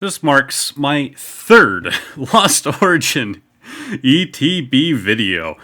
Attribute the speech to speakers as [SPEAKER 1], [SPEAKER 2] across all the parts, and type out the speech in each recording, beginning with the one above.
[SPEAKER 1] This marks my third Lost Origin ETB video.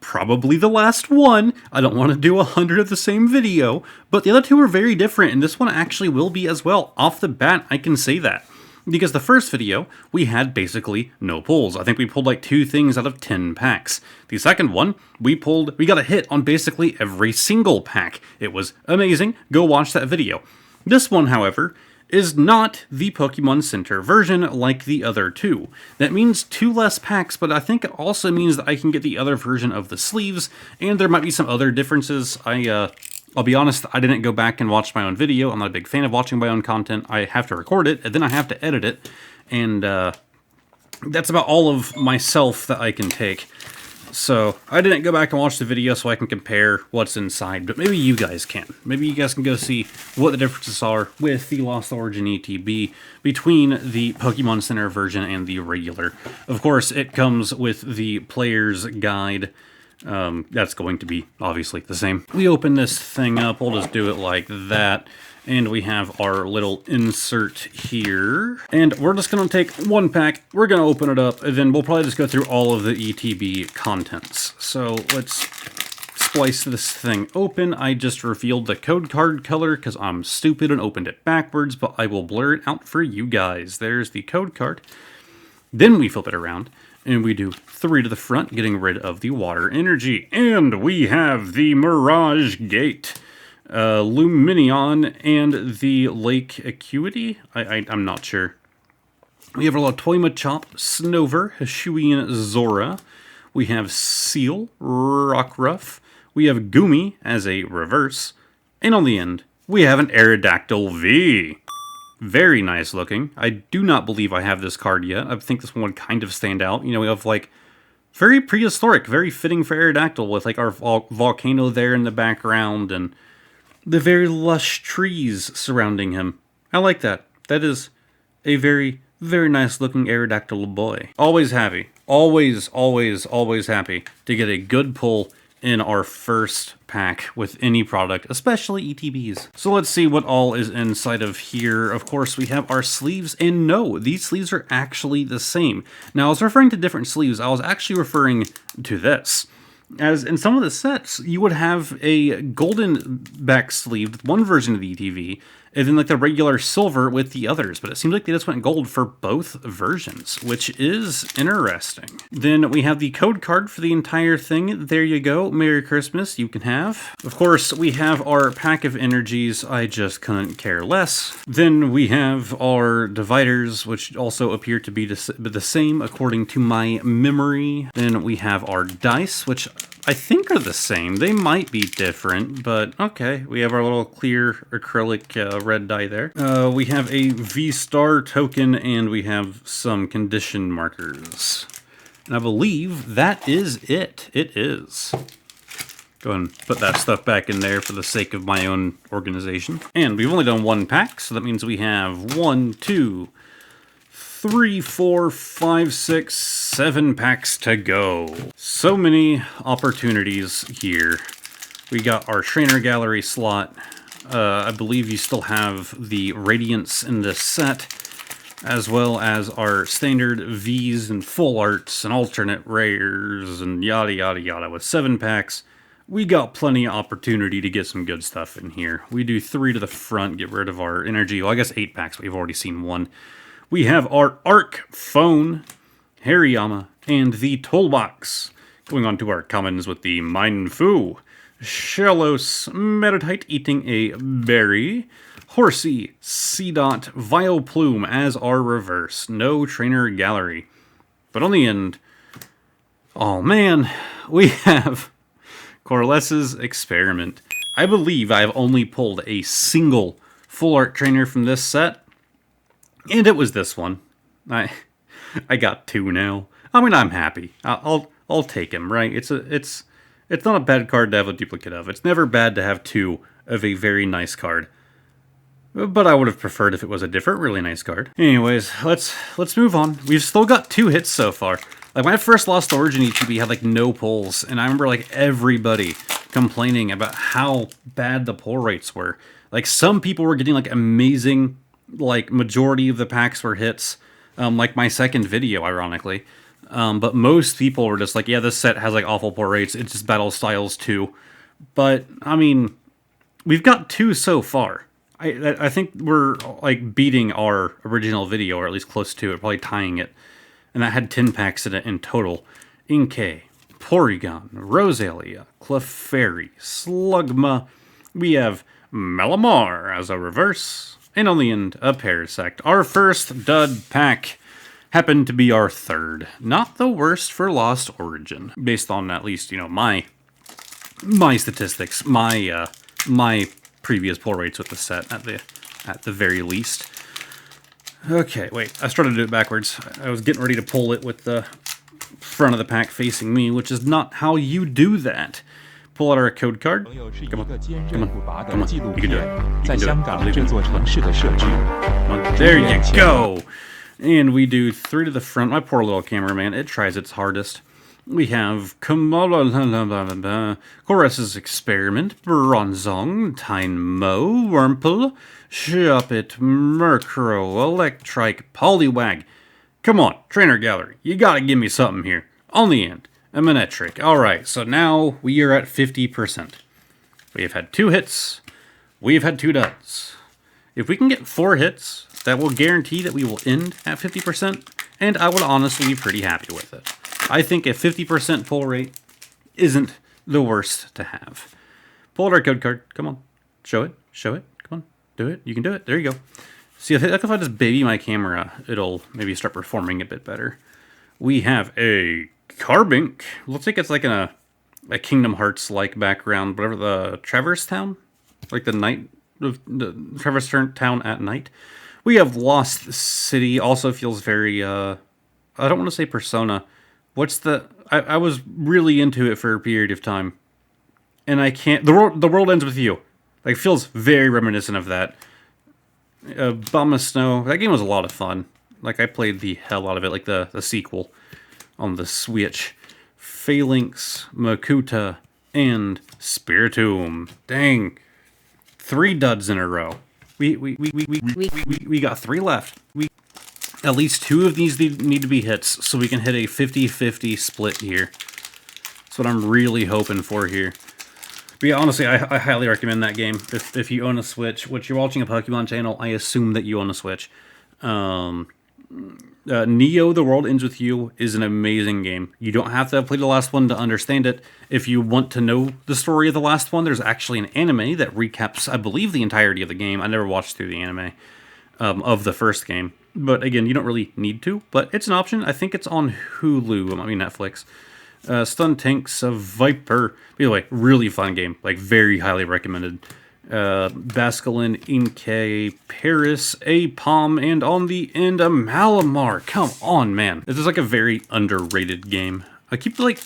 [SPEAKER 1] Probably the last one. I don't want to do 100 of the same video, but the other two are very different, and this one actually will be as well. Off the bat, I can say that. Because the first video, we had basically no pulls. I think we pulled like 2 things out of 10 packs. The second one, we got a hit on basically every single pack. It was amazing. Go watch that video. This one, however, is not the Pokemon Center version like the other two. That means 2 less packs, but I think it also means that I can get the other version of the sleeves, and there might be some other differences. I'll be honest, I didn't go back and watch my own video. I'm not a big fan of watching my own content. I have to record it, and then I have to edit it, and that's about all of myself that I can take. So, I didn't go back and watch the video so I can compare what's inside, but maybe you guys can. Maybe you guys can go see what the differences are with the Lost Origin ETB between the Pokemon Center version and the regular. Of course, it comes with the player's guide. That's going to be, obviously, the same. We open this thing up, we'll just do it like that. And we have our little insert here. And we're just going to take one pack, we're going to open it up, and then we'll probably just go through all of the ETB contents. So let's splice this thing open. I just revealed the code card color because I'm stupid and opened it backwards, but I will blur it out for you guys. There's the code card. Then we flip it around, and we do 3 to the front, getting rid of the water energy. And we have the Mirage Gate. Luminion, and the Lake Acuity? I'm not sure. We have a lot of Toy Machop, Snover, Hisuian Zora. We have Seal, Rockruff. We have Goomy as a reverse. And on the end, we have an Aerodactyl V. Very nice looking. I do not believe I have this card yet. I think this one would kind of stand out. You know, we have like very prehistoric, very fitting for Aerodactyl with like our volcano there in the background and the very lush trees surrounding him. I like that. That is a very, very nice looking Aerodactyl boy. Always happy. Always, always, always happy to get a good pull in our first pack with any product, especially ETBs. So let's see what all is inside of here. Of course, we have our sleeves, and no, these sleeves are actually the same. Now, I was referring to different sleeves. I was actually referring to this. As in some of the sets, you would have a golden back sleeve with one version of the ETV, and then like the regular silver with the others, but it seems like they just went gold for both versions, which is interesting. Then we have the code card for the entire thing. There you go. Merry Christmas, you can have. Of course, we have our pack of energies. I just couldn't care less. Then we have our dividers, which also appear to be the same according to my memory. Then we have our dice, which I think are the same. They might be different, but okay. We have our little clear acrylic red die there. We have a V-Star token, and we have some condition markers. And I believe that is it. It is. Go ahead and put that stuff back in there for the sake of my own organization. And we've only done 1 pack, so that means we have 1, 2, 3, 4, 5, 6, 7 packs to go. So many opportunities here. We got our trainer gallery slot. I believe you still have the Radiance in this set, as well as our standard Vs and full arts and alternate rares and yada yada yada. With 7 packs, we got plenty of opportunity to get some good stuff in here. We do 3 to the front, get rid of our energy. Well, I guess 8 packs, but we've already seen 1. We have our Arc Phone, Hariyama, and the Toolbox. Going on to our commons with the Mindfu, Shellos, Meditite eating a berry, Horsey, Seedot, Vileplume as our reverse. No trainer gallery. But on the end, oh man, we have Corless's Experiment. I believe I have only pulled a single full art trainer from this set, and it was this one. I got 2 now. I mean, I'm happy. I'll take him, right? It's not a bad card to have a duplicate of. It's never bad to have 2 of a very nice card. But I would have preferred if it was a different, really nice card. Anyways, let's move on. We've still got 2 hits so far. Like, my first Lost Origin ETB had, like, no pulls, and I remember, like, everybody complaining about how bad the pull rates were. Like, some people were getting, like, amazing like majority of the packs were hits, like my second video, ironically. But most people were just like, yeah, this set has like awful pull rates. It's just battle styles too. But I mean, we've got 2 so far. I think we're like beating our original video, or at least close to it, probably tying it. And that had 10 packs in it in total. Inkay, Porygon, Rosalia, Clefairy, Slugma. We have Malamar as a reverse. And on the end, a Parasect. Our first dud pack happened to be our third. Not the worst for Lost Origin, based on at least, my statistics, my previous pull rates with the set at the very least. Okay, wait, I started to do it backwards. I was getting ready to pull it with the front of the pack facing me, which is not how you do that. Pull out our code card. Come on. You can do it. There you go. And we do 3 to the front. My poor little cameraman, it tries its hardest. We have Chorus's Experiment, Bronzong, Tynmo, Wurmple, Shuppet, Murkrow, Electrike, Poliwag. Come on, Trainer Gallery, you gotta give me something here. On the end, a Manectric. Alright, so now we are at 50%. We have had 2 hits, we've had 2 duds. If we can get 4 hits, that will guarantee that we will end at 50%, and I would honestly be pretty happy with it. I think a 50% pull rate isn't the worst to have. Pull out our code card. Come on. Show it. Come on. Do it. You can do it. There you go. See, if I just baby my camera, it'll maybe start performing a bit better. We have a Carbink. Looks like it's like a Kingdom Hearts-like background, whatever, the Traverse Town? Like the Traverse Town at night. We have Lost City. Also feels very, I don't want to say Persona. I was really into it for a period of time. And I can't, the world ends with you. Like, feels very reminiscent of that. Bomb of Snow, that game was a lot of fun. Like, I played the hell out of it, like the sequel on the Switch. Phalanx, Makuta, and Spiritomb. Dang. 3 duds in a row. We got 3 left. At least 2 of these need to be hits, so we can hit a 50-50 split here. That's what I'm really hoping for here. But yeah, honestly, I highly recommend that game. If you own a Switch, which you're watching a Pokemon channel, I assume that you own a Switch. Neo, The World Ends With You is an amazing game. You don't have to have played the last one to understand it. If you want to know the story of the last one, there's actually an anime that recaps, I believe, the entirety of the game. I never watched through the anime of the first game. But again, you don't really need to, but it's an option. I think it's on Hulu, I mean Netflix. Stuntank's a Viper. By the way, really fun game. Like, very highly recommended. Basculin, Inkay, Paris, a Palm, and on the end, a Malamar. Come on, man. This is like a very underrated game. I feel like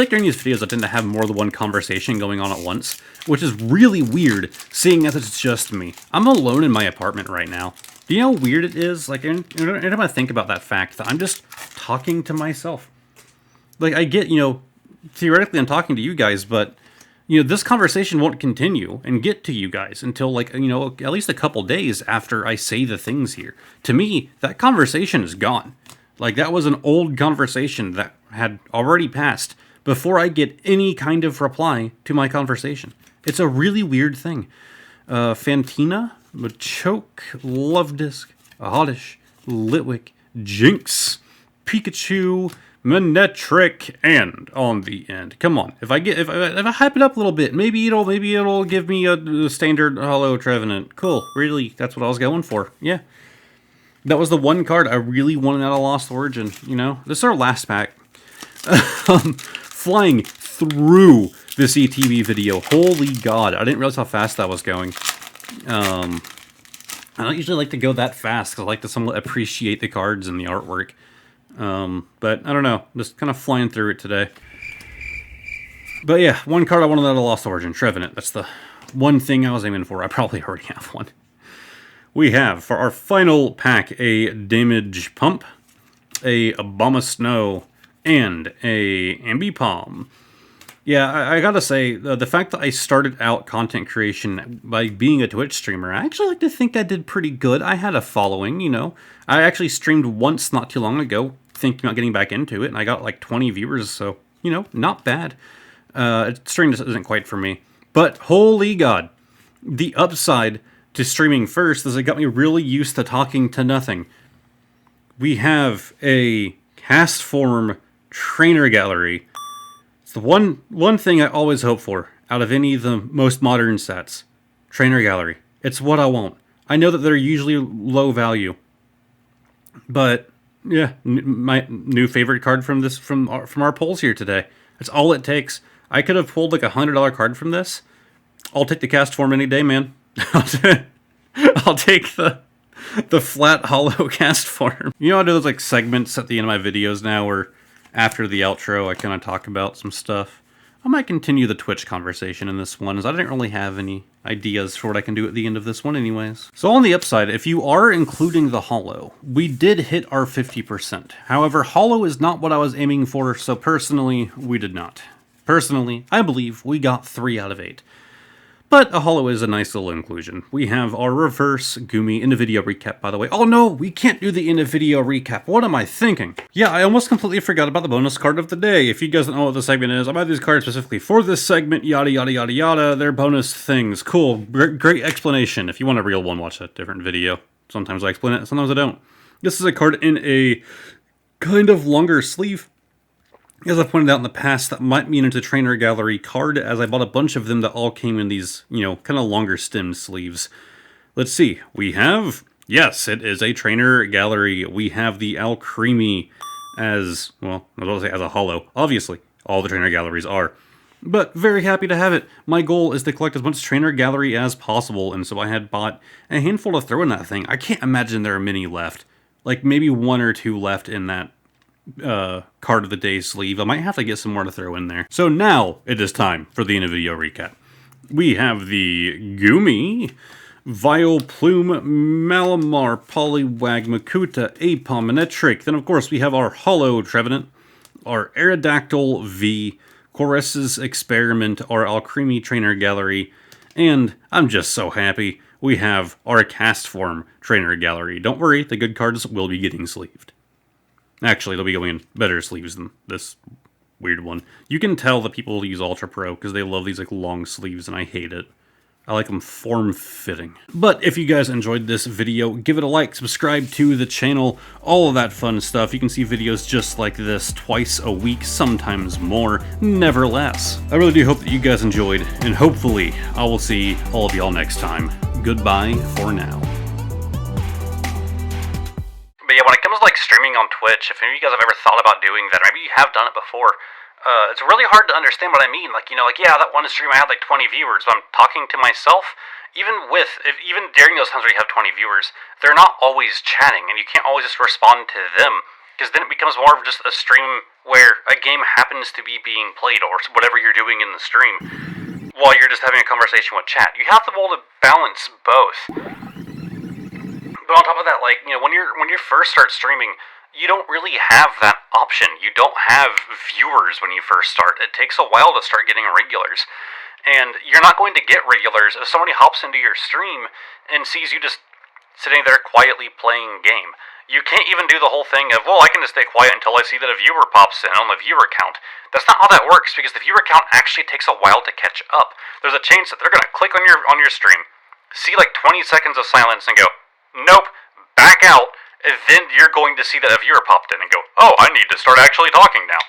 [SPEAKER 1] during these videos I tend to have more than one conversation going on at once, which is really weird, seeing as it's just me. I'm alone in my apartment right now. Do you know how weird it is? Like, anytime I think about that fact, that I'm just talking to myself. Like, I get, theoretically I'm talking to you guys, but, this conversation won't continue and get to you guys until, like, at least a couple days after I say the things here. To me, that conversation is gone. Like, that was an old conversation that had already passed before I get any kind of reply to my conversation. It's a really weird thing. Fantina, Machoke, Lovedisk, Oddish, Litwick, Jinx, Pikachu, Manectric, and on the end. Come on, if I hype it up a little bit, maybe it'll give me a standard Hollow Trevenant. Cool, really, that's what I was going for. Yeah, that was the one card I really wanted out of Lost Origin. This is our last pack. Flying through this ETB video. Holy God, I didn't realize how fast that was going. I don't usually like to go that fast because I like to somewhat appreciate the cards and the artwork. But I don't know, just kind of flying through it today. But yeah, one card I wanted out of Lost Origin, Trevenant. That's the one thing I was aiming for. I probably already have one. We have, for our final pack, a Damage Pump, a Bomb of Snow, and a Ambipom. Yeah, I gotta say, the fact that I started out content creation by being a Twitch streamer, I actually like to think I did pretty good. I had a following, you know. I actually streamed once not too long ago, thinking about getting back into it, and I got like 20 viewers, so, you know, not bad. Streaming just isn't quite for me. But holy god, the upside to streaming first is it got me really used to talking to nothing. We have a cast form trainer gallery. It's the one thing I always hope for out of any of the most modern sets. Trainer gallery. It's what I want. I know that they're usually low value, but yeah, my new favorite card from this from our polls here today. That's all it takes. I could have pulled like $100 card from this. I'll take the cast form any day, man. I'll take the flat hollow cast form. You know, I do those like segments at the end of my videos now where after the outro I kind of talk about some stuff. I might continue the Twitch conversation in this one, as I didn't really have any ideas for what I can do at the end of this one anyways. So on the upside, if you are including the hollow, we did hit our 50%. However, hollow is not what I was aiming for, so personally, we did not. Personally, I believe we got 3 out of 8. But a hollow is a nice little inclusion. We have our reverse Gumi in the video recap, by the way. Oh no, we can't do the in the video recap. What am I thinking? Yeah, I almost completely forgot about the bonus card of the day. If you guys don't know what the segment is, I bought these cards specifically for this segment, yada yada yada yada. They're bonus things. Cool, great explanation. If you want a real one, watch a different video. Sometimes I explain it, sometimes I don't. This is a card in a kind of longer sleeve. As I pointed out in the past, that might mean it's a trainer gallery card, as I bought a bunch of them that all came in these, you know, kind of longer stemmed sleeves. Let's see. We have, yes, it is a trainer gallery. We have the Alcremie as, well, I was going to say as a hollow. Obviously, all the trainer galleries are. But very happy to have it. My goal is to collect as much trainer gallery as possible, and so I had bought a handful to throw in that thing. I can't imagine there are many left. Like maybe 1 or 2 left in that card of the day sleeve. I might have to get some more to throw in there. So now it is time for the video recap. We have the Gumi, Vileplume, Malamar, Poliwag, Makuta, Aipom, and Etrick. Then of course we have our Hollow Trevenant, our Aerodactyl V, Chorus's Experiment, our Alcremie Trainer Gallery, and I'm just so happy we have our Cast Form Trainer Gallery. Don't worry, the good cards will be getting sleeved. Actually, they'll be going in better sleeves than this weird one. You can tell that people use Ultra Pro because they love these like long sleeves, and I hate it. I like them form-fitting. But if you guys enjoyed this video, give it a like, subscribe to the channel, all of that fun stuff. You can see videos just like this twice a week, sometimes more, never less. I really do hope that you guys enjoyed, and hopefully I will see all of y'all next time. Goodbye for now. But yeah, when it comes to like streaming on Twitch, if any of you guys have ever thought about doing that, maybe you have done it before, it's really hard to understand what I mean. Like, you know, like, yeah, that one stream I had like 20 viewers, but I'm talking to myself. Even during those times where you have 20 viewers, they're not always chatting, and you can't always just respond to them, because then it becomes more of just a stream where a game happens to be being played, or whatever you're doing in the stream, while you're just having a conversation with chat. You have to be able to balance both. But on top of that, like, you know, when you first start streaming, you don't really have that option. You don't have viewers when you first start. It takes a while to start getting regulars. And you're not going to get regulars if somebody hops into your stream and sees you just sitting there quietly playing game. You can't even do the whole thing of, well, I can just stay quiet until I see that a viewer pops in on the viewer count. That's not how that works, because the viewer count actually takes a while to catch up. There's a chance that they're going to click on your stream, see like 20 seconds of silence and go, nope, back out, and then you're going to see that a viewer popped in and go, oh, I need to start actually talking now.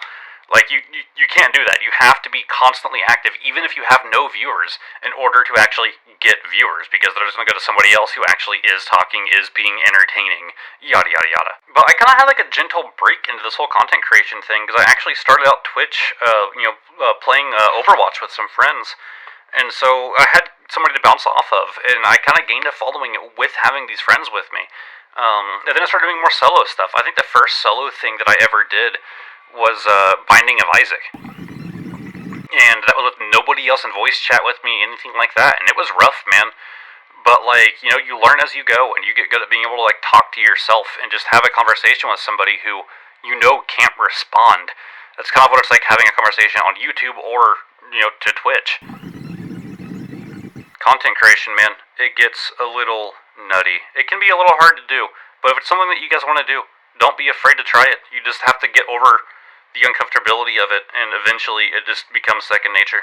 [SPEAKER 1] Like, you can't do that. You have to be constantly active, even if you have no viewers, in order to actually get viewers, because they're just going to go to somebody else who actually is talking, is being entertaining, yada yada yada. But I kind of had like a gentle break into this whole content creation thing, because I actually started out Twitch, playing Overwatch with some friends. And so I had somebody to bounce off of, and I kind of gained a following with having these friends with me. And then I started doing more solo stuff. I think the first solo thing that I ever did was Binding of Isaac. And that was with nobody else in voice chat with me, anything like that. And it was rough, man. But, like, you know, you learn as you go, and you get good at being able to, like, talk to yourself and just have a conversation with somebody who you know can't respond. That's kind of what it's like having a conversation on YouTube or to Twitch. Content creation, man, it gets a little nutty. It can be a little hard to do, but if it's something that you guys want to do, don't be afraid to try it. You just have to get over the uncomfortability of it, and eventually it just becomes second nature.